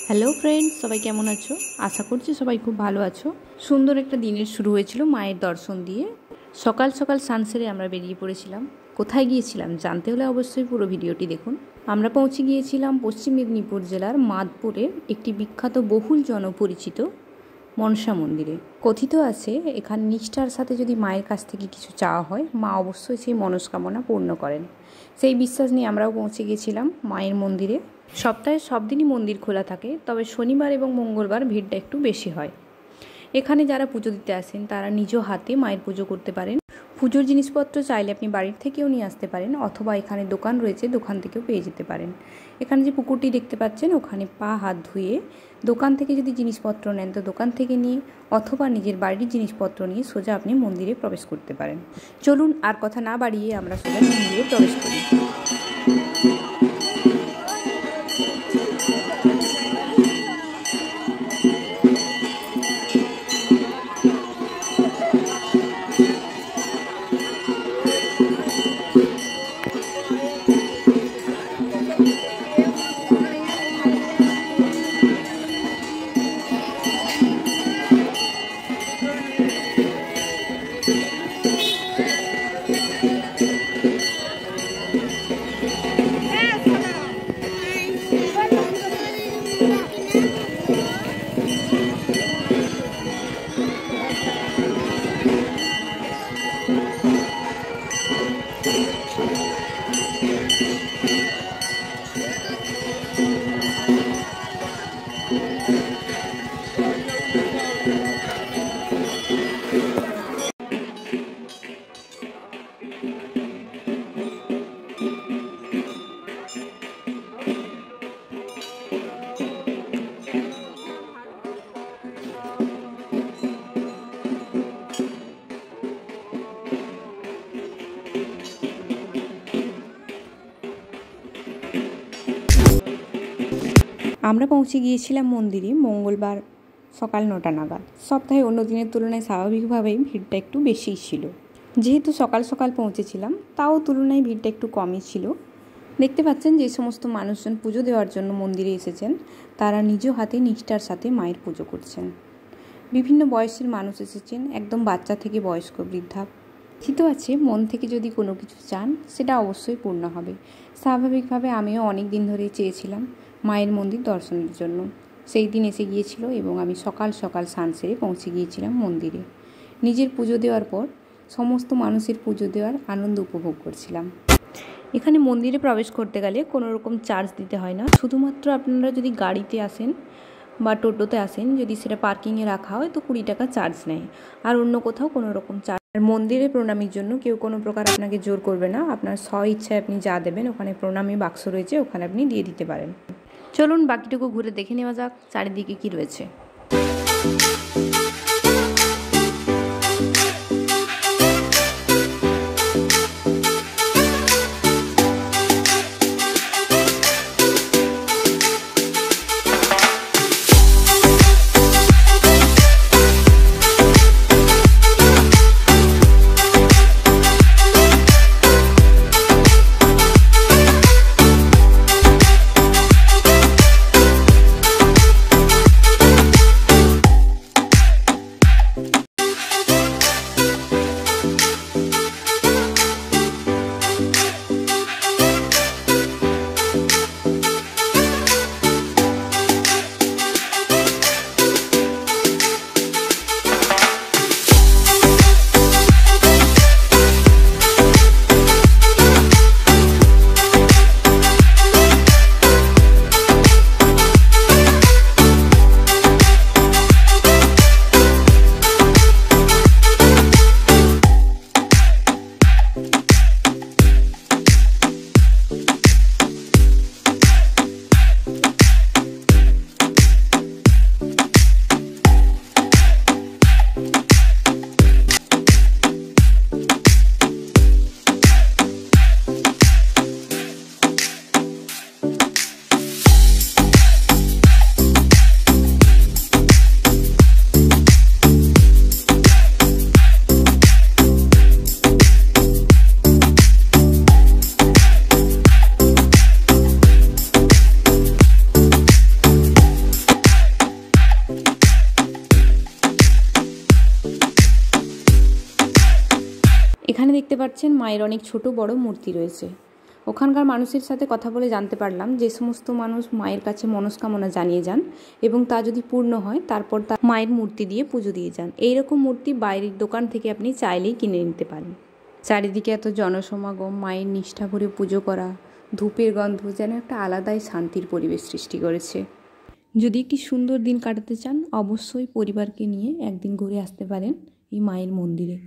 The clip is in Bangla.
হ্যালো ফ্রেন্ডস, সবাই কেমন আছো? আশা করছি সবাই খুব ভালো আছো। সুন্দর একটা দিনের শুরু হয়েছিল মায়ের দর্শন দিয়ে। সকাল সকাল সানসেটে আমরা বেরিয়ে পড়েছিলাম। কোথায় গিয়েছিলাম জানতে হলে অবশ্যই পুরো ভিডিওটি দেখুন। আমরা পৌঁছে গিয়েছিলাম পশ্চিম মেদিনীপুর জেলার মাদপুরের একটি বিখ্যাত বহুল জনপরিচিত মনসা মন্দিরে। কথিত আছে এখানে নিষ্ঠার সাথে যদি মায়ের কাছ থেকে কিছু চাওয়া হয়, মা অবশ্যই সেই মনস্কামনা পূর্ণ করেন। সেই বিশ্বাস নিয়ে আমরাও পৌঁছে গিয়েছিলাম মায়ের মন্দিরে। সপ্তাহে সব দিনই মন্দির খোলা থাকে, তবে শনিবার এবং মঙ্গলবার ভিড়টা একটু বেশি হয়। এখানে যারা পুজো দিতে আসেন তারা নিজ হাতে মায়ের পুজো করতে পারেন। পুজোর জিনিসপত্র চাইলে আপনি বাড়ির থেকেও নিয়ে আসতে পারেন, অথবা এখানে দোকান রয়েছে, দোকান থেকেও পেয়ে যেতে পারেন। এখানে যে পুকুরটি দেখতে পাচ্ছেন, ওখানে পা হাত ধুয়ে দোকান থেকে যদি জিনিসপত্র নেন তো দোকান থেকে নিয়ে, অথবা নিজের বাড়ির জিনিসপত্র নিয়ে সোজা আপনি মন্দিরে প্রবেশ করতে পারেন। চলুন আর কথা না বাড়িয়ে আমরা সোজা মন্দিরে প্রবেশ করি। আমরা পৌঁছে গিয়েছিলাম মন্দিরে মঙ্গলবার সকাল 9টা নাগাদ। সপ্তাহে অন্য দিনের তুলনায় স্বাভাবিকভাবেই ভিড়টা একটু বেশিই ছিল। যেহেতু সকাল সকাল পৌঁছেছিলাম, তাও তুলনায় ভিড়টা একটু কমই ছিল। দেখতে পাচ্ছেন যে সমস্ত মানুষজন পুজো দেওয়ার জন্য মন্দিরে এসেছেন, তারা নিজ হাতে নিষ্ঠার সাথে মায়ের পুজো করছেন। বিভিন্ন বয়সের মানুষ এসেছেন, একদম বাচ্চা থেকে বয়স্ক বৃদ্ধা। কথিত আছে মন থেকে যদি কোনো কিছু চান সেটা অবশ্যই পূর্ণ হবে। স্বাভাবিকভাবে আমিও অনেক দিন ধরে চেয়েছিলাম মায়ের মন্দির দর্শনের জন্য। সেই দিন এসে গিয়েছিল এবং আমি সকাল সকাল সানসেটে পৌঁছে গিয়েছিলাম মন্দিরে। নিজের পুজো দেওয়ার পর সমস্ত মানুষের পুজো দেওয়ার আনন্দ উপভোগ করছিলাম। এখানে মন্দিরে প্রবেশ করতে গেলে কোনো রকম চার্জ দিতে হয় না। শুধুমাত্র আপনারা যদি গাড়িতে আসেন বা টোটোতে আসেন, যদি সেটা পার্কিংয়ে রাখা হয় তো 20 টাকা চার্জ নেয়, আর অন্য কোথাও কোনো রকম চার্জ। আর মন্দিরে প্রণামীর জন্য কেউ কোনো প্রকার আপনাকে জোর করবে না। আপনার স্ব ইচ্ছায় আপনি যা দেবেন, ওখানে প্রণামী বাক্স রয়েছে, ওখানে আপনি দিয়ে দিতে পারেন। চলুন বাকিটুকু ঘুরে দেখে নেওয়া যাক চারিদিকে কি রয়েছে। দেখতে পাচ্ছেন মায়ের অনেক ছোট বড় মূর্তি রয়েছে। ওখানকার মানুষের সাথে কথা বলে জানতে পারলাম যে সমস্ত মানুষ মায়ের কাছে মনস্কামনা জানিয়ে যান এবং তা যদি পূর্ণ হয় তারপর তা মায়ের মূর্তি দিয়ে পুজো দিয়ে যান। এইরকম মূর্তি বাইরের দোকান থেকে আপনি চাইলেই কিনে নিতে পারেন। চারিদিকে এত জনসমাগম, মায়ের নিষ্ঠা ভরে পুজো করা, ধূপের গন্ধ যেন একটা আলাদাই শান্তির পরিবেশ সৃষ্টি করেছে। যদি একটি সুন্দর দিন কাটাতে চান অবশ্যই পরিবারকে নিয়ে একদিন ঘুরে আসতে পারেন এই মায়ের মন্দিরে।